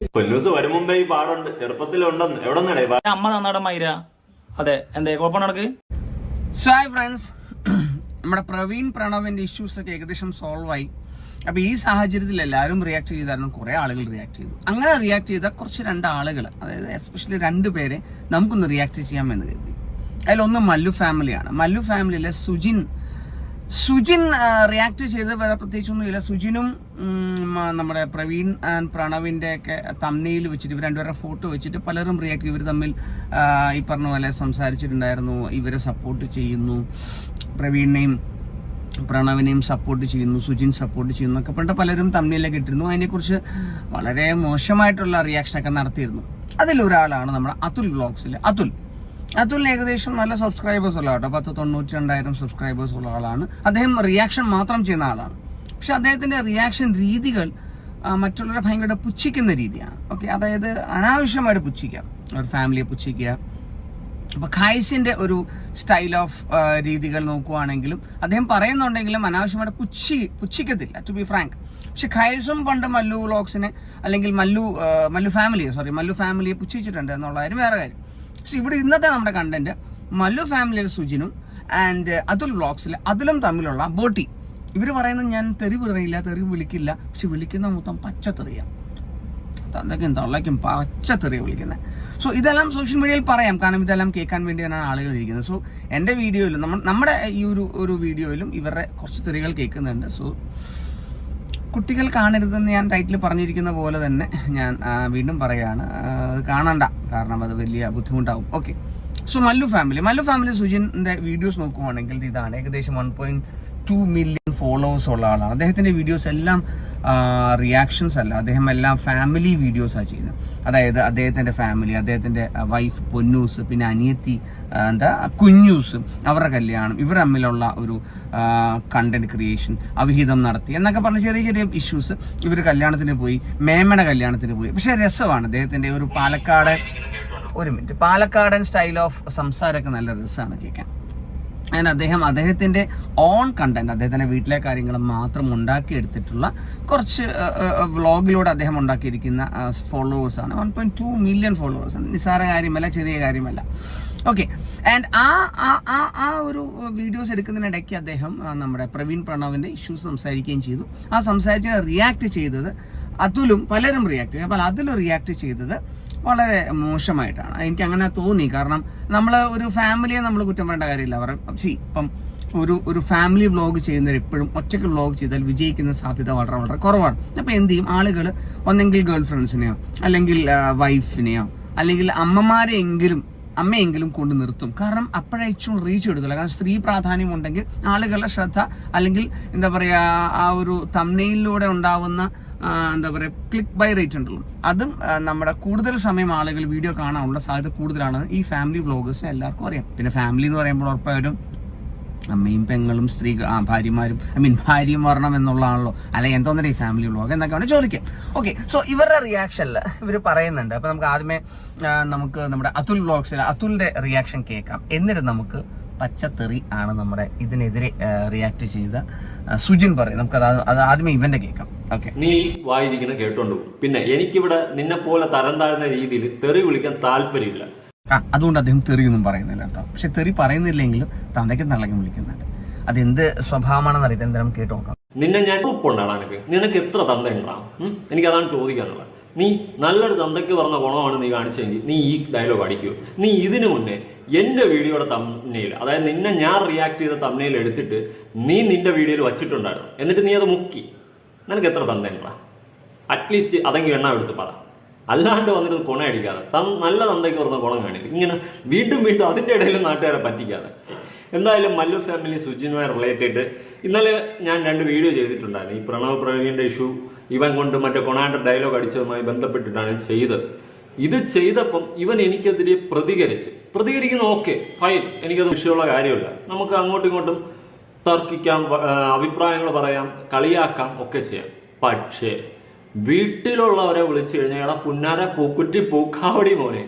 പൊന്നൂസ് വരും മുമ്പേ ഈ പാടുണ്ട്, ചെറുപ്പത്തിലുണ്ടെന്ന്. എവിടെ നിന്നടേ അമ്മ നന്നാടൻ മൈര? അതെ, എന്തേ കുഴപ്പമാണ് നടക്ക്? സോ ഹായ് ഫ്രണ്ട്സ്, നമ്മുടെ പ്രവീൺ പ്രണവിന്റെ ഇഷ്യൂസ് ഒക്കെ ഏകദേശം സോൾവ് ആയി. അപ്പൊ ഈ സാഹചര്യത്തിൽ എല്ലാവരും റിയാക്ട് ചെയ്തായിരുന്നു, കുറെ ആളുകൾ റിയാക്ട് ചെയ്തു. അങ്ങനെ റിയാക്ട് ചെയ്ത കുറച്ച് രണ്ടാളുകൾ, അതായത് എസ്പെഷ്യലി 2 പേരെ നമുക്കൊന്ന് റിയാക്ട് ചെയ്യാമെന്ന് കരുതി. അതിലൊന്ന് മല്ലു ഫാമിലിയാണ്. മല്ലു ഫാമിലിയിലെ സുജിൻ റിയാക്ട് ചെയ്ത് വേറെ പ്രത്യേകിച്ചൊന്നുമില്ല. സുജിനും നമ്മുടെ പ്രവീൺ ആൻഡ് പ്രണവിന്റെ ഒക്കെ തമ്മിൽ വെച്ചിട്ട് ഇവർ രണ്ടുപേരുടെ ഫോട്ടോ വെച്ചിട്ട് പലരും റിയാക്ട്. ഇവർ തമ്മിൽ ഈ പറഞ്ഞ പോലെ സംസാരിച്ചിട്ടുണ്ടായിരുന്നു, ഇവരെ സപ്പോർട്ട് ചെയ്യുന്നു, പ്രവീണിനെയും പ്രണവിനെയും സപ്പോർട്ട് ചെയ്യുന്നു, സുജിൻ സപ്പോർട്ട് ചെയ്യുന്നു ഒക്കെ പറഞ്ഞിട്ട് പലരും തമ്മിലൊക്കെ ഇട്ടിരുന്നു. അതിനെക്കുറിച്ച് വളരെ മോശമായിട്ടുള്ള റിയാക്ഷനൊക്കെ നടത്തിയിരുന്നു. അതിലൊരാളാണ് നമ്മുടെ അതുൽ വ്ളോഗ്സിലെ അതുലിന് ഏകദേശം നല്ല സബ്സ്ക്രൈബേഴ്സ് ഉള്ള കേട്ടോ, 92,000 സബ്സ്ക്രൈബേഴ്സ് ഉള്ള ആളാണ്. അദ്ദേഹം റിയാക്ഷൻ മാത്രം ചെയ്യുന്ന ആളാണ്. പക്ഷെ അദ്ദേഹത്തിന്റെ റിയാക്ഷൻ രീതികൾ മറ്റുള്ളവരെ ഭയങ്കര പുച്ഛിക്കുന്ന രീതിയാണ്. ഓക്കെ, അതായത് അനാവശ്യമായിട്ട് പുച്ഛിക്കുക, ഒരു ഫാമിലിയെ പുച്ഛിക്കുക. അപ്പൊ ഖൈസിന്റെ ഒരു സ്റ്റൈൽ ഓഫ് രീതികൾ നോക്കുവാണെങ്കിലും അദ്ദേഹം പറയുന്നുണ്ടെങ്കിലും അനാവശ്യമായിട്ട് പുച്ഛിക്കത്തില്ല, ടു ബി ഫ്രാങ്ക്. പക്ഷെ ഖൈസും പണ്ട് മല്ലു വ്ളോഗ്സിനെ അല്ലെങ്കിൽ മല്ലു ഫാമിലിയെ പുച്ഛിച്ചിട്ടുണ്ട് എന്നുള്ള കാര്യം വേറെ കാര്യം. പക്ഷെ ഇവിടെ ഇന്നത്തെ നമ്മുടെ കണ്ടന്റ് മല്ലു ഫാമിലിയിലെ സുജിനും ആൻഡ് അതുൽ വ്ളോഗ്സിലെ അതിലും തമ്മിലുള്ള ബോട്ടി. ഇവർ പറയുന്നത് ഞാൻ തെറി വിളിക്കില്ല, പക്ഷെ വിളിക്കുന്ന മൊത്തം പച്ചത്തെറിയാണ്, തന്തയ്ക്കും തള്ളയ്ക്കും പച്ചത്തെറിയ വിളിക്കുന്നത്. സോ ഇതെല്ലാം സോഷ്യൽ മീഡിയയിൽ പറയാം, കാരണം ഇതെല്ലാം കേൾക്കാൻ വേണ്ടിയാണ് ആളുകൾ ഇരിക്കുന്നത്. സോ എൻ്റെ വീഡിയോയിലും നമ്മുടെ ഈ ഒരു വീഡിയോയിലും ഇവരുടെ കുറച്ച് തെറികൾ കേൾക്കുന്നുണ്ട്. സോ കുട്ടികൾ കാണരുതെന്ന് ഞാൻ ടൈറ്റിൽ പറഞ്ഞിരിക്കുന്ന പോലെ തന്നെ ഞാൻ വീണ്ടും പറയാണ്, അത് കാണണ്ട, കാരണം അത് വലിയ ബുദ്ധിമുട്ടാവും. ഓക്കെ, സോ മല്ലു ഫാമിലി സുജിന്റെ വീഡിയോസ് നോക്കുവാണെങ്കിൽ ഇതാണ്. ഏകദേശം 1.2 മില്യൺ ഫോളോവേഴ്സ് ഉള്ള ആളാണ്. അദ്ദേഹത്തിന്റെ വീഡിയോസ് എല്ലാം റിയാക്ഷൻസ് അല്ല, അദ്ദേഹം എല്ലാം ഫാമിലി വീഡിയോസാണ് ചെയ്യുന്നത്. അതായത് അദ്ദേഹത്തിന്റെ ഫാമിലി, അദ്ദേഹത്തിന്റെ വൈഫ് പൊന്നൂസ്, പിന്നെ അനിയത്തി കുഞ്ഞൂസ്, അവരുടെ കല്യാണം, ഇവർ തമ്മിലുള്ള ഒരു കണ്ടന്റ് ക്രിയേഷൻ, അവിഹിതം നടത്തി എന്നൊക്കെ പറഞ്ഞ ചെറിയ ചെറിയ ഇഷ്യൂസ്. ഇവർ കല്യാണത്തിന് പോയി, മേമയുടെ കല്യാണത്തിന് പോയി. പക്ഷെ രസമാണ് അദ്ദേഹത്തിന്റെ ഒരു പാലക്കാടൻ സ്റ്റൈൽ ഓഫ് സംസാരമൊക്കെ നല്ല രസമാണ് കേൾക്കാൻ. ആൻഡ് അദ്ദേഹത്തിന്റെ ഓൺ കണ്ടന്റ്, അദ്ദേഹത്തിന്റെ വീട്ടിലെ കാര്യങ്ങൾ മാത്രം ഉണ്ടാക്കിയെടുത്തിട്ടുള്ള കുറച്ച് വ്ളോഗിലൂടെ അദ്ദേഹം ഉണ്ടാക്കിയിരിക്കുന്ന ഫോളോവേഴ്സാണ്. 1.2 മില്യൺ ഫോളോവേഴ്സാണ്. നിസ്സാര കാര്യമല്ല, ചെറിയ കാര്യമല്ല. ഓക്കെ, ആൻഡ് ആ ഒരു വീഡിയോസ് എടുക്കുന്നതിനിടയ്ക്ക് അദ്ദേഹം നമ്മുടെ പ്രവീൺ പ്രണവിന്റെ ഇഷ്യൂസ് സംസാരിക്കുകയും ചെയ്തു. ആ സംസാരിച്ച് റിയാക്ട് ചെയ്തത് അതുലും പലരും റിയാക്ട് ചെയ്തു. അപ്പോൾ അതിൽ റിയാക്ട് ചെയ്തത് വളരെ മോശമായിട്ടാണ്. എനിക്ക് അങ്ങനെ തോന്നി. കാരണം നമ്മൾ ഒരു ഫാമിലിയെ നമ്മൾ കുറ്റം പറയേണ്ട കാര്യമില്ല. ഇപ്പം ഒരു ഫാമിലി വ്ളോഗ് ചെയ്യുന്നവർ എപ്പോഴും ഒറ്റയ്ക്ക് വ്ളോഗ് ചെയ്താൽ വിജയിക്കുന്ന സാധ്യത വളരെ വളരെ കുറവാണ്. അപ്പോൾ എന്ത് ചെയ്യും ആളുകൾ? ഒന്നെങ്കിൽ ഗേൾ ഫ്രണ്ട്സിനെയോ അല്ലെങ്കിൽ വൈഫിനെയോ അല്ലെങ്കിൽ അമ്മയെങ്കിലും കൊണ്ട് നിർത്തും. കാരണം അപ്പോഴേക്കും റീച്ച് എടുക്കില്ല. കാരണം സ്ത്രീ പ്രാധാന്യം ഉണ്ടെങ്കിൽ ആളുകളുടെ ശ്രദ്ധ, അല്ലെങ്കിൽ എന്താ പറയുക, ആ ഒരു തംബ്നെയിലിലൂടെ ഉണ്ടാവുന്ന ക്ലിക്ക് ബൈ റേറ്റ് ഉണ്ടല്ലോ, അതും നമ്മുടെ കൂടുതൽ സമയം ആളുകൾ വീഡിയോ കാണാനുള്ള സാധ്യത കൂടുതലാണ് ഈ ഫാമിലി വ്ളോഗേഴ്സിനെ എല്ലാവർക്കും അറിയാം. പിന്നെ ഫാമിലി എന്ന് പറയുമ്പോൾ ഉറപ്പായിട്ടും അമ്മയും പെങ്ങളും ഭാര്യമാരും ഭാര്യയും വരണം എന്നുള്ളതാണല്ലോ, അല്ലെങ്കിൽ എന്തോന്നേ ഈ ഫാമിലി വ്ളോഗ് എന്നൊക്കെയാണ് ചോദിക്കുക. ഓക്കെ, സോ ഇവരുടെ റിയാക്ഷനിൽ ഇവർ പറയുന്നുണ്ട്. അപ്പൊ നമുക്ക് ആദ്യമേ നമ്മുടെ അതുൽ വ്ളോഗ്സിൽ അതുലിന്റെ റിയാക്ഷൻ കേൾക്കാം. എന്നിട്ട് നമുക്ക് പച്ചത്തെറി ആണ് നമ്മുടെ ഇതിനെതിരെ റിയാക്ട് ചെയ്ത സുജിൻ പറയും. നമുക്ക് അത് ആദ്യമേ ഇവന്റെ കേൾക്കാം. ഓക്കെ, നീ വായിരിക്കുന്ന കേട്ടോണ്ട് പോകും. പിന്നെ എനിക്കിവിടെ നിന്നെ പോലെ തരം താഴ്ന്ന രീതിയിൽ തെറി വിളിക്കാൻ താല്പര്യമില്ല. അതുകൊണ്ട് അദ്ദേഹം തെറിയൊന്നും പറയുന്നില്ല കേട്ടോ. പക്ഷെ തെറി പറയുന്നില്ലെങ്കിലും തന്തയ്ക്കും തള്ളയ്ക്കും വിളിക്കുന്നുണ്ട്. അതെന്ത് സ്വഭാവമാണെന്ന് അറിയാം. എന്തായാലും കേട്ട് നോക്കാം. നിന്നെ ഞാൻ ഉപ്പുണ്ടാണ്, നിനക്ക് എത്ര തന്ത ഉണ്ടാവും? എനിക്കതാണ് ചോദിക്കാനുള്ളത്. നീ നല്ലൊരു തന്തയ്ക്ക് പറഞ്ഞ ഗുണമാണ് നീ കാണിച്ചെങ്കിൽ നീ ഈ ഡയലോഗ് അടിക്കൂ. നീ ഇതിനു മുന്നേ എന്റെ വീഡിയോയുടെ തമ്മിൽ, അതായത് നിന്നെ ഞാൻ റിയാക്ട് ചെയ്ത തമ്മിൽ എടുത്തിട്ട് നീ നിന്റെ വീഡിയോയിൽ വച്ചിട്ടുണ്ടായിരുന്നു. എന്നിട്ട് നീ അത് മുക്കി. നിനക്ക് എത്ര തന്ത ഉണ്ടാ? അറ്റ്ലീസ്റ്റ് അതെങ്കിലും എണ്ണ എടുത്ത് പറ. അല്ലാണ്ട് വന്നിട്ട് കൊണയടിക്കാതെ നല്ല തന്തയ്ക്ക് പറഞ്ഞ ഗുണം കാണിക്കും. ഇങ്ങനെ വീണ്ടും അതിന്റെ ഇടയിൽ നാട്ടുകാരെ പറ്റിക്കാതെ. എന്തായാലും മല്ലു ഫാമിലി സുജിനുമായി റിലേറ്റഡ് ഇന്നലെ ഞാൻ 2 വീഡിയോ ചെയ്തിട്ടുണ്ടായിരുന്നു. ഈ പ്രണവ് പ്രവീണിന്റെ ഇഷ്യൂ ഇവൻ കൊണ്ട് മറ്റേ കൊണാന്റെ ഡയലോഗ് അടിച്ചതുമായി ബന്ധപ്പെട്ടിട്ടാണ് ചെയ്തത്. ഇത് ചെയ്തപ്പം ഇവൻ എനിക്കെതിരെ പ്രതികരിക്കുന്ന ഓക്കെ ഫൈൻ, എനിക്കത് വിഷയമുള്ള കാര്യമില്ല. നമുക്ക് അങ്ങോട്ടും ഇങ്ങോട്ടും തർക്കിക്കാം, അഭിപ്രായങ്ങൾ പറയാം, കളിയാക്കാം, ഒക്കെ ചെയ്യാം. പക്ഷേ വീട്ടിലുള്ളവരെ വിളിച്ചു കഴിഞ്ഞാൽ പുന്നാര പൂക്കുറ്റി പൂക്കാവടി മോനെ,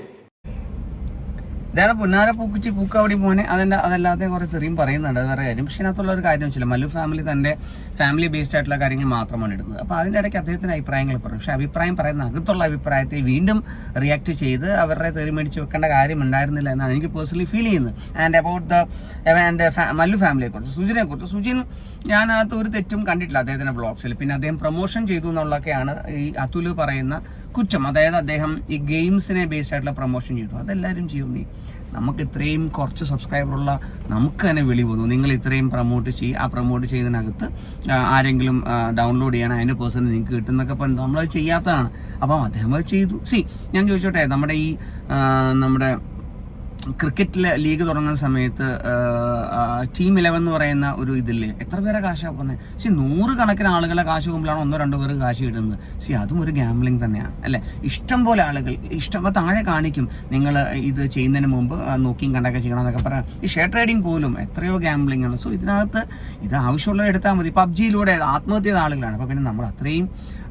ഇതാണ് പുന്നാര പൂക്കുറ്റി പൂക്കാവടി മോനെ അതല്ലാതെ കുറെ തെറിയും പറയുന്നുണ്ട്, അത് വേറെ കാര്യം. പക്ഷെ അതിനകത്തുള്ള ഒരു കാര്യം വെച്ചില്ല, മല്ലു ഫാമിലി തന്റെ ഫാമിലി ബേസ്ഡ് ആയിട്ടുള്ള കാര്യങ്ങൾ മാത്രമാണ് ഇടുന്നത്. അപ്പോൾ അതിൻ്റെ ഇടയ്ക്ക് അദ്ദേഹത്തിന് അഭിപ്രായങ്ങൾ പറയും. പക്ഷെ അഭിപ്രായം പറയുന്ന അകത്തുള്ള അഭിപ്രായത്തെ വീണ്ടും റിയാക്ട് ചെയ്ത് അവരുടെ തെറി മേടിച്ച് വെക്കേണ്ട കാര്യം ഉണ്ടായിരുന്നില്ല എന്നാണ് എനിക്ക് പേഴ്സണലി ഫീൽ ചെയ്യുന്നത്. ആൻഡ് അബൌട്ട് മല്ലു ഫാമിലിയെ കുറിച്ച്, സുജിനെ കുറിച്ച്, സുജിൻ ഞാനകത്ത് ഒരു തെറ്റും കണ്ടിട്ടില്ല അദ്ദേഹത്തിന്റെ വ്ളോഗ്സിൽ. പിന്നെ അദ്ദേഹം പ്രൊമോഷൻ ചെയ്തു എന്നുള്ളതൊക്കെയാണ് ഈ അതുല് പറയുന്ന കുറ്റം. അതായത് അദ്ദേഹം ഈ ഗെയിംസിനെ ബേസ്ഡ് ആയിട്ടുള്ള പ്രൊമോഷൻ ചെയ്തു. അതെല്ലാവരും ചെയ്യും. നമുക്ക് ഇത്രയും കുറച്ച് സബ്സ്ക്രൈബറുള്ള നമുക്ക് തന്നെ വിളി പോകുന്നു, നിങ്ങൾ ഇത്രയും പ്രൊമോട്ട് ചെയ്യും, ആ പ്രൊമോട്ട് ചെയ്യുന്നതിനകത്ത് ആരെങ്കിലും ഡൗൺലോഡ് ചെയ്യണം, അതിൻ്റെ പേഴ്സൺ നിങ്ങൾക്ക് കിട്ടുന്നൊക്കെ പറഞ്ഞ് നമ്മളത് ചെയ്യാത്തതാണ്. അപ്പം അദ്ദേഹം അത് ചെയ്തു. ഞാൻ ചോദിച്ചോട്ടെ, നമ്മുടെ ക്രിക്കറ്റിലെ ലീഗ് തുടങ്ങുന്ന സമയത്ത് ടീം 11 എന്ന് പറയുന്ന ഒരു ഇതില്ലേ, എത്ര പേരെ കാശാ പോകുന്നത്? 100 കണക്കിന് ആളുകളെ കാശ് പോകുമ്പോഴാണ് 1-2 പേര് കാശ് ഇടുന്നത്. അതും ഒരു ഗാംബ്ലിംഗ് തന്നെയാണ് അല്ലേ? ഇഷ്ടം പോലെ ആളുകൾ താഴെ കാണിക്കും, നിങ്ങൾ ഇത് ചെയ്യുന്നതിന് മുമ്പ് നോക്കിയും കണ്ടൊക്കെ ചെയ്യണം എന്നൊക്കെ പറയാം. ഈ ഷെയർ ട്രേഡിംഗ് പോലും എത്രയോ ഗാംബ്ലിംഗ് ആണ്. ഇതിനകത്ത് ഇത് ആവശ്യമുള്ളത് എടുത്താൽ മതി. പബ്ജിയിലൂടെ ആത്മഹത്യ ചെയ്ത ആളുകളാണ്. അപ്പോൾ പിന്നെ നമ്മൾ അത്രയും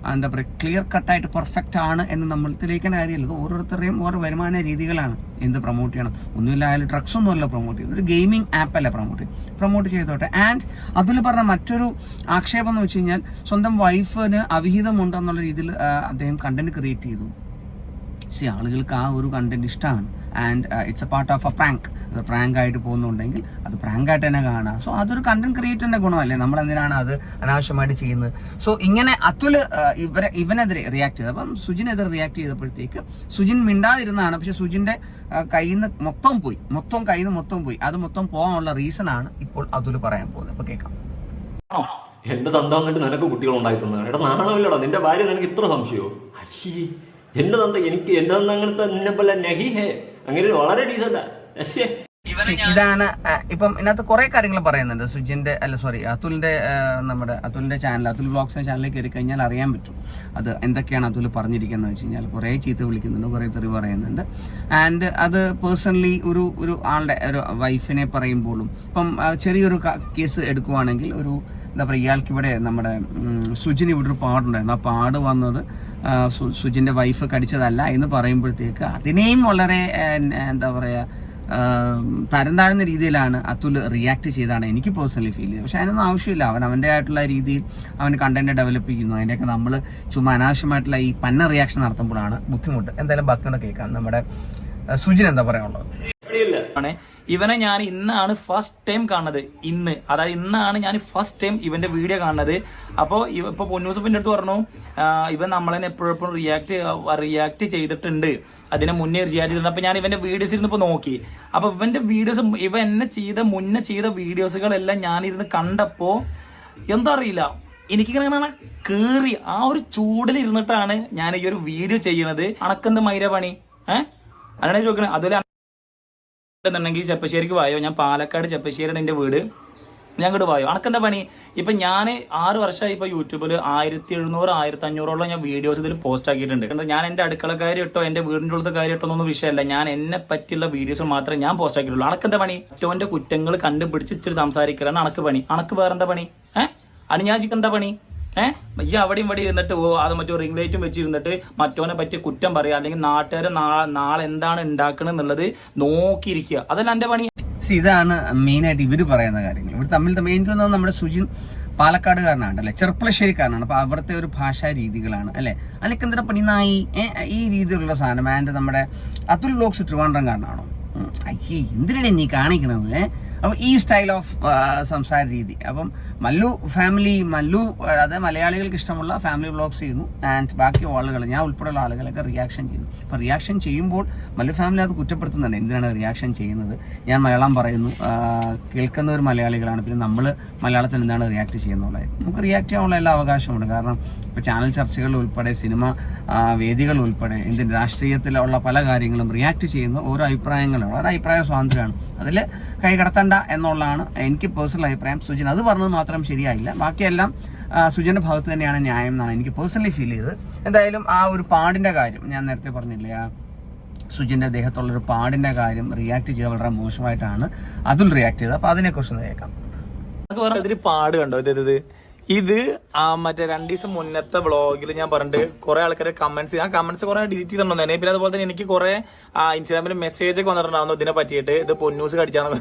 എന്താ പറയുക, ക്ലിയർ കട്ടായിട്ട് പെർഫെക്റ്റ് ആണ് എന്ന് നമ്മൾ തെളിയിക്കേണ്ട കാര്യമില്ല. ഇത് ഓരോരുത്തരുടെയും ഓരോ വരുമാന രീതികളാണ്. എന്ത് പ്രൊമോട്ട് ചെയ്യണം, ഒന്നുമില്ല അയാൾ ഡ്രഗ്സ് ഒന്നുമല്ല പ്രൊമോട്ട് ചെയ്യുന്നത്, ഒരു ഗെയിമിംഗ് ആപ്പല്ല പ്രൊമോട്ട് ചെയ്തോട്ടെ. ആൻഡ് അതിൽ പറഞ്ഞ മറ്റൊരു ആക്ഷേപം എന്ന് വെച്ച് കഴിഞ്ഞാൽ, സ്വന്തം വൈഫിന് അവിഹിതമുണ്ടെന്നുള്ള രീതിയിൽ അദ്ദേഹം കണ്ടന്റ് ക്രിയേറ്റ് ചെയ്തു. ആളുകൾക്ക് ആ ഒരു കണ്ടന്റ് ഇഷ്ടമാണ്. And it's A part of A prank. അത് പ്രാങ്ക് ആയിട്ട് പോകുന്നുണ്ടെങ്കിൽ അത് പ്രാങ്ക് ആയിട്ട് തന്നെ കാണാം. അതൊരു കണ്ടന്റ് ക്രിയേറ്ററിന്റെ ഗുണമല്ലേ? നമ്മൾ എന്തിനാണ് അത് അനാവശ്യമായിട്ട് ചെയ്യുന്നത്? ഇങ്ങനെ അതുല് ഇവനെതിരെ റിയാക്ട് ചെയ്തത്. അപ്പം സുജിനെതിരെ റിയാക്ട് ചെയ്തപ്പോഴത്തേക്ക് സുജിൻ മിണ്ടാതിരുന്നതാണ്. പക്ഷെ സുജിന്റെ കയ്യിൽ നിന്ന് മൊത്തം പോയി. അത് മൊത്തം പോകാനുള്ള റീസൺ ആണ് ഇപ്പോൾ അതുല് പറയാൻ പോകുന്നത്. അപ്പൊ കേൾക്കാം. എന്റെ തന്ത വന്നിട്ട് നിനക്ക് കുട്ടികൾ ഉണ്ടായി തന്നതാണ്. എടാ നാണമില്ലടാ, നിന്റെ ഭാര്യ നിനക്ക് ഇത്ര സംശയമോ? എന്റെ തന്ത എന്റെ തന്ത അങ്ങനത്തെ നിന്നെ പോലെ നഹിഹേ, അങ്ങനെ വളരെ ഡീസന്റാ. ഇതാണ് ഇപ്പം ഇതിനകത്ത് കുറെ കാര്യങ്ങൾ പറയുന്നുണ്ട്. അതുലിന്റെ നമ്മുടെ അതുലിന്റെ ചാനൽ, അതുൽ വ്ളോഗ്സിന്റെ ചാനലിൽ കയറി കഴിഞ്ഞാൽ അറിയാൻ പറ്റും അത് എന്തൊക്കെയാണ് അതുൽ പറഞ്ഞിരിക്കുന്നത് വെച്ച് കഴിഞ്ഞാൽ. കുറെ ചീത്ത വിളിക്കുന്നുണ്ട്, കുറെ തെറി പറയുന്നുണ്ട്. ആൻഡ് അത് പേഴ്സണലി ഒരു ആളുടെ ഒരു വൈഫിനെ പറയുമ്പോഴും, ഇപ്പം ചെറിയൊരു കേസ് എടുക്കുവാണെങ്കിൽ, ഒരു എന്താ പറയുക, ഇയാൾക്ക് ഇവിടെ നമ്മുടെ സുജിന് ഇവിടെ ഒരു പാടുണ്ടായിരുന്നു. ആ പാട് വന്നത് സുജിന്റെ വൈഫ് കടിച്ചതല്ല എന്ന് പറയുമ്പോഴത്തേക്ക് അതിനെയും വളരെ എന്താ പറയുക, തരം താഴ്ന്ന രീതിയിലാണ് അതുൽ റിയാക്ട് ചെയ്താണ് എനിക്ക് പേഴ്സണലി ഫീൽ ചെയ്തത്. പക്ഷെ അതിനൊന്നും ആവശ്യമില്ല. അവൻ്റെ ആയിട്ടുള്ള രീതിയിൽ അവന് കണ്ടന്റ് ഡെവലപ്പ് ചെയ്യുന്നു. അതിൻ്റെയൊക്കെ നമ്മൾ ചുമ്മാ അനാവശ്യമായിട്ടുള്ള ഈ പന്ന റിയാക്ഷൻ നടത്തുമ്പോഴാണ് ബുദ്ധിമുട്ട്. എന്തായാലും ബാക്കിയോടെ കേൾക്കാം. നമ്മുടെ സുജിൻ എന്താ പറയാനുള്ളത്? ഇവനെ ഞാൻ ഇന്നാണ് ഫസ്റ്റ് ടൈം കാണുന്നത്. ഇന്നാണ് ഞാൻ ഫസ്റ്റ് ടൈം ഇവന്റെ വീഡിയോ കാണുന്നത്. അപ്പോൾ ഇപ്പൊ പൊന്നൂസപ്പിന്റെ അടുത്ത് പറഞ്ഞു, ഇവൻ നമ്മളെ എപ്പോഴും റിയാക്ട് ചെയ്തിട്ടുണ്ട്, അതിനെ മുന്നേ റിയാക്ട് ചെയ്തിട്ടുണ്ട്. അപ്പൊ ഞാൻ ഇവന്റെ വീഡിയോസ് ഇരുന്നിപ്പോ നോക്കി. അപ്പൊ ഇവന്റെ വീഡിയോസ്, മുന്നേ ചെയ്ത വീഡിയോസുകളെല്ലാം ഞാനിരുന്ന് കണ്ടപ്പോ എന്താ അറിയില്ല, എനിക്കിങ്ങനെ കേറി ആ ഒരു ചൂടിൽ ഇരുന്നിട്ടാണ് ഞാൻ ഈ ഒരു വീഡിയോ ചെയ്യുന്നത്. അണക്കെന്ത് മൈര പണി അതാണ് ചോദിക്കണേ. അതുപോലെ ുണ്ടെങ്കിൽ ചെപ്പശ്ശേരിക്ക് വായോ, ഞാൻ പാലക്കാട് ചെപ്പശ്ശേരിയാണ് എൻ്റെ വീട്, ഞാൻ അങ്ങോട്ട് വായോ. അണക്കെന്താ പണി? ഇപ്പം ഞാൻ 6 വർഷമായി ഇപ്പോൾ യൂട്യൂബിൽ 1700-1500 ഞാൻ വീഡിയോസ് ഇതിൽ പോസ്റ്റ് ആക്കിയിട്ടുണ്ട്. ഞാൻ എൻ്റെ അടുക്കള കാര്യട്ടോ എൻ്റെ വീടിൻ്റെ ഉള്ളത്തെ കാര്യട്ടോ ഒന്നും വിഷയമല്ല, ഞാൻ എന്നെ പറ്റിയുള്ള വീഡിയോസ് മാത്രമേ ഞാൻ പോസ്റ്റ് ആക്കിയിട്ടുള്ളൂ. അണക്കെന്താ പണി? മറ്റോൻ്റെ കുറ്റങ്ങൾ കണ്ടുപിടിച്ച് ഇച്ചിരി സംസാരിക്കലാണ് അണക്ക് പണി. അണക്ക് വേറെന്താ പണി? അണിഞ്ഞാജിക്ക് എന്താ പണി? ഈ അവിടെയും ഇവിടെ ഇരുന്നിട്ട് അത് മറ്റോ റിംഗ് ലൈറ്റും വെച്ചിരുന്നിട്ട് മറ്റോനെ പറ്റി കുറ്റം പറയുക, അല്ലെങ്കിൽ നാട്ടുകാരെ നാളെ എന്താണ് ഉണ്ടാക്കണം എന്നുള്ളത് നോക്കിയിരിക്കുക, അതല്ല എന്റെ പണി. ഇതാണ് മെയിനായിട്ട് ഇവര് പറയുന്ന കാര്യങ്ങൾ. ഇവർ തമ്മിൽ എനിക്ക് തോന്നുന്നത് നമ്മുടെ സുജിൻ പാലക്കാടുകാരനാണ് അല്ലെ, ചെർപ്പളശ്ശേരിക്കാരനാണ്. അപ്പൊ അവിടുത്തെ ഒരു ഭാഷാ രീതികളാണ് അല്ലെ. അനക്കെന്തിനാ പണി നായി ഈ രീതിയിലുള്ള സാധനം. ആൻഡ് നമ്മുടെ അതുൽ വ്ളോഗ്സ് ട്രിവാൻഡ്രംകാരനാണോ? എന്തിനാണ് നീ കാണിക്കണത്? അപ്പം ഈ സ്റ്റൈൽ ഓഫ് സംസാര രീതി. അപ്പം മല്ലു അതായത് മലയാളികൾക്ക് ഇഷ്ടമുള്ള ഫാമിലി വ്ളോഗ്സ് ചെയ്യുന്നു. ആൻഡ് ബാക്കി ആളുകൾ, ഞാൻ ഉൾപ്പെടെയുള്ള ആളുകളൊക്കെ റിയാക്ഷൻ ചെയ്യുന്നു. അപ്പം റിയാക്ഷൻ ചെയ്യുമ്പോൾ മല്ലു ഫാമിലി അത് കുറ്റപ്പെടുത്തുന്നുണ്ട്, എന്തിനാണ് റിയാക്ഷൻ ചെയ്യുന്നത്, ഞാൻ മലയാളം പറയുന്നു, കേൾക്കുന്നവർ മലയാളികളാണ്, പിന്നെ നമ്മൾ മലയാളത്തിൽ എന്താണ് റിയാക്ട് ചെയ്യുന്നുള്ളത്. നമുക്ക് റിയാക്ട് ചെയ്യാനുള്ള എല്ലാ അവകാശമുണ്ട്. കാരണം ഇപ്പോൾ ചാനൽ ചർച്ചകൾ ഉൾപ്പെടെ, സിനിമ വേദികൾ ഉൾപ്പെടെ, ഇന്ത്യൻ രാഷ്ട്രീയത്തിലുള്ള പല കാര്യങ്ങളും റിയാക്ട് ചെയ്യുന്ന ഓരോ അഭിപ്രായങ്ങളാണ്. ഓരോ അഭിപ്രായ സ്വാതന്ത്ര്യമാണ്, അതിൽ കൈ കടത്തേണ്ട എന്നുള്ളതാണ് എനിക്ക് പേഴ്സണൽ അഭിപ്രായം. സുജിൻ അത് പറഞ്ഞത് മാത്രം ശരിയായില്ല, ബാക്കിയെല്ലാം സുജിന്റെ ഭാഗത്ത് തന്നെയാണ് ന്യായം എന്നാണ് എനിക്ക് പേഴ്സണലി ഫീൽ ചെയ്തത്. എന്തായാലും ആ ഒരു പാടിന്റെ കാര്യം ഞാൻ നേരത്തെ പറഞ്ഞില്ലേ, ആ സുജിന്റെ ദേഹത്തുള്ളൊരു പാടിന്റെ കാര്യം റിയാക്ട് ചെയ്ത് വളരെ മോശമായിട്ടാണ് അതുൽ റിയാക്ട് ചെയ്തത്. അപ്പൊ അതിനെക്കുറിച്ച് കേൾക്കാം. പാട് കണ്ടോ? ഇത് ഇത് മറ്റേ 2 ദിവസം മുന്നത്തെ വ്ളോഗിൽ ഞാൻ പറഞ്ഞിട്ട് കുറെ ആൾക്കാരെ കമന്റ്സ് കുറെ ഡിലീറ്റ് ചെയ്തിട്ടുണ്ടോ തന്നെ. പിന്നെ അതുപോലെ തന്നെ എനിക്ക് കുറെ ഇൻസ്റ്റാഗ്രാമിൽ മെസ്സേജ് ഒക്കെ വന്നിട്ടുണ്ടാവുന്നു ഇതിനെ പറ്റിയിട്ട്. ഇത് പൊന്നൂസ് കടിച്ചാണ്.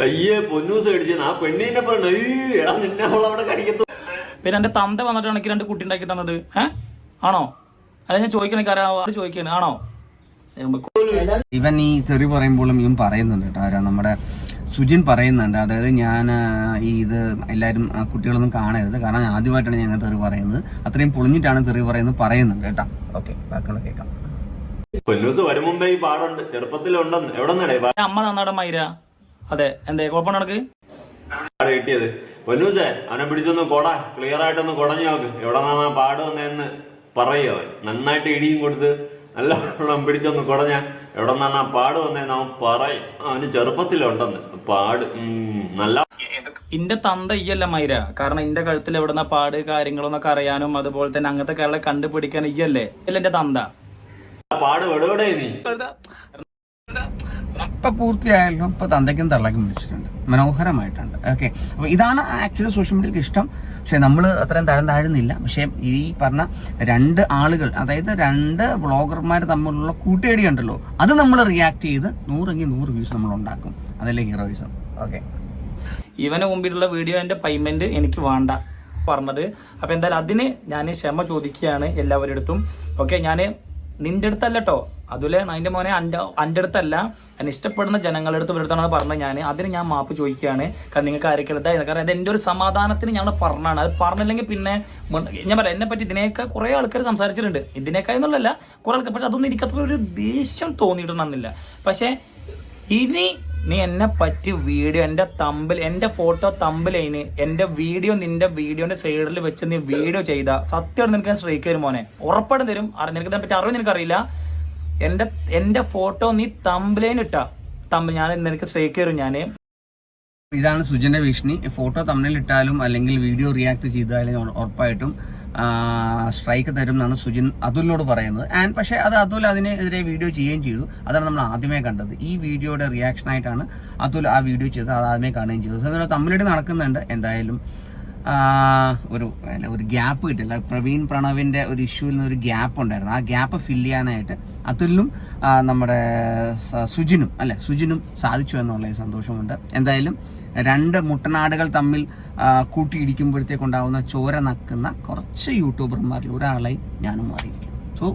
അയ്യേ പൊന്നൂസ് കടിച്ചു ആ പെണ്ണിനെ നിന്നെ അവിടെ കടിക്കത്തു. പിന്നെ എന്റെ തന്ത വന്നിട്ടാണ് എനിക്ക് 2 കുട്ടി ഉണ്ടാക്കി തന്നത്. ആണോ? അല്ല ഞാൻ ചോദിക്കണേ കാരണം ചോദിക്കണേ ആണോ? ഇവൻ ഈ തെറി പറയുമ്പോഴും ഇവൻ പറയുന്നുണ്ട് കേട്ടോ. ആരാ നമ്മുടെ സുജിൻ പറയുന്നുണ്ട്. അതായത് ഞാൻ ഇത് എല്ലാവരും കുട്ടികളൊന്നും കാണരുത്, കാരണം ആദ്യമായിട്ടാണ് ഞങ്ങൾ തെറി പറയുന്നത്, അത്രയും പൊളിഞ്ഞിട്ടാണ് തെറി പറയുന്നുണ്ട് കേട്ടോ. ഓക്കെ, ബാക്കിയുള്ള കേൾക്കാം. പൊന്നൂസ് വരും മുമ്പേ ഈ പാടുണ്ട്, ചെറുപ്പത്തിലുണ്ടെന്ന്. എവിടെ നിന്നടേ അമ്മ തന്നാടെ മൈര? അതെ, എന്തേ കുഴപ്പമാണ് നടക്ക് പാട് കിട്ടിയത്? പൊന്നൂസേ അവനെ പിടിച്ചൊന്ന് ക്ലിയർ ആയിട്ടൊന്ന് കുടഞ്ഞു നോക്ക്. എവിടെ നിന്നാ പാട് വന്നതെന്ന് പറയോ. നന്നായിട്ട് ഇടിയും കൊടുത്ത് നല്ല പിടിച്ചൊന്ന് കുടഞ്ഞ എവിടെ നിന്നാ പാട് വന്നതെന്ന് അവൻ പറയും. അവന് ചെറുപ്പത്തിലുണ്ടെന്ന് പാട് നല്ല. ഇന്റെ തന്ത ഇയ്യല്ല മൈര, കാരണം ഇന്റെ കഴുത്തിൽ എവിടുന്ന പാട് കാര്യങ്ങളൊന്നൊക്കെ അറിയാനും അതുപോലെ തന്നെ അങ്ങനത്തെ കാര്യങ്ങളെ കണ്ടുപിടിക്കാൻ ഇയ്യല്ലേ അല്ല എന്റെ തന്ത. പാട് എവിടെ നീ ഇപ്പൊ പൂർത്തിയായല്ലോ. ഇപ്പൊ തന്തയ്ക്കും തള്ളയ്ക്കും വിളിച്ചിട്ടുണ്ട്, മനോഹരമായിട്ടുണ്ട്. ഓക്കെ, അപ്പൊ ഇതാണ് ആക്ച്വലി സോഷ്യൽ മീഡിയക്ക് ഇഷ്ടം. പക്ഷെ നമ്മൾ അത്രയും താഴ്ന്നില്ല. പക്ഷെ ഈ പറഞ്ഞ 2 ആളുകൾ, അതായത് 2 വ്ളോഗർമാർ തമ്മിലുള്ള കൂട്ടുകേടി ഉണ്ടല്ലോ, അത് നമ്മൾ റിയാക്ട് ചെയ്ത് 100 വ്യൂസ് നമ്മൾ ഉണ്ടാക്കും. അതല്ലേ ഹീറോയിസം. ഓക്കെ, ഇവന് മുമ്പിലുള്ള വീഡിയോന്റെ പേയ്മെന്റ് എനിക്ക് വേണ്ട പറഞ്ഞത്. അപ്പൊ എന്തായാലും അതിന് ഞാൻ ക്ഷമ ചോദിക്കുകയാണ് എല്ലാവരുടെ അടുത്തും. ഓക്കെ, ഞാൻ നിന്റെ അടുത്തല്ല കേട്ടോ അതുപോലെ അതിന്റെ മോനെ എൻ്റെ അടുത്തല്ല, ഞാൻ ഇഷ്ടപ്പെടുന്ന ജനങ്ങളുടെ അടുത്ത് എടുത്താണ് പറഞ്ഞത്. അതിന് ഞാൻ മാപ്പ് ചോദിക്കുകയാണ്. കാരണം നിങ്ങൾക്ക് ആരൊക്കെ എടുത്തായിരുന്നു, കാരണം അത് എൻ്റെ ഒരു സമാധാനത്തിന് ഞാൻ പറഞ്ഞാണ്. അത് പറഞ്ഞില്ലെങ്കിൽ പിന്നെ ഞാൻ പറയാം, എന്നെ പറ്റി ഇതിനേക്കാൾ കുറെ ആൾക്കാർ സംസാരിച്ചിട്ടുണ്ട്, ഇതിനേക്കാൾ എന്നുള്ളതല്ല കുറെ ആൾക്കാർ. പക്ഷെ അതൊന്നും എനിക്കത്ര ഒരു ദേഷ്യം തോന്നിയിട്ടുണ്ടെന്നില്ല. പക്ഷെ ഇനി നീ എന്നെ പറ്റി വീഡിയോ, എൻ്റെ ഫോട്ടോ തമ്പിലൈന് എൻ്റെ വീഡിയോ നിന്റെ വീഡിയോന്റെ സൈഡിൽ വെച്ച് നീ വീഡിയോ ചെയ്താ സത്യമായിട്ട് നിനക്ക് സ്ട്രൈക്ക് തരും മോനെ, ഉറപ്പായിട്ടും തരും. നിനക്ക് ഇതിനെ പറ്റി അറിവ് നിനക്കറിയില്ല. എന്റെ ഫോട്ടോ നീ തമ്പിലൈൻ ഇട്ടാ ഞാൻ നിനക്ക് സ്ട്രൈക്ക് തരും. ഇതാണ് സുജിന്റെ ഭീഷണി. ഫോട്ടോ തമ്മിൽ ഇട്ടാലും അല്ലെങ്കിൽ വീഡിയോ റിയാക്ട് ചെയ്താലും ഉറപ്പായിട്ടും സ്ട്രൈക്ക് തരും എന്നാണ് സുജിൻ അതുലിനോട് പറയുന്നത്. പക്ഷേ അത് അതുൽ അതിനെതിരെ വീഡിയോ ചെയ്യുകയും ചെയ്തു. അതാണ് നമ്മൾ ആദ്യമേ കണ്ടത്. ഈ വീഡിയോയുടെ റിയാക്ഷൻ ആയിട്ടാണ് അതുൽ ആ വീഡിയോ ചെയ്തത്. അത് ആദ്യമേ കാണുകയും ചെയ്തു. അതുപോലെ തമ്മിലിട്ട് നടക്കുന്നുണ്ട്. എന്തായാലും ഒരു ഗ്യാപ്പ് കിട്ടില്ല. പ്രവീൺ പ്രണവിന്റെ ഒരു ഇഷ്യൂവിൽ നിന്ന് ഒരു ഗ്യാപ്പ് ഉണ്ടായിരുന്നു. ആ ഗ്യാപ്പ് ഫില്ല് ചെയ്യാനായിട്ട് അതുലിനും നമ്മുടെ സുജിനും സാധിച്ചു എന്നുള്ള സന്തോഷമുണ്ട്. എന്തായാലും 2 മുട്ടനാടുകൾ തമ്മിൽ കൂട്ടിയിടിക്കുമ്പോഴത്തേക്കുണ്ടാവുന്ന ചോര നക്കുന്ന കുറച്ച് യൂട്യൂബർമാരിൽ ഒരാളായി ഞാനും മാറിയിരിക്കുന്നു. സോ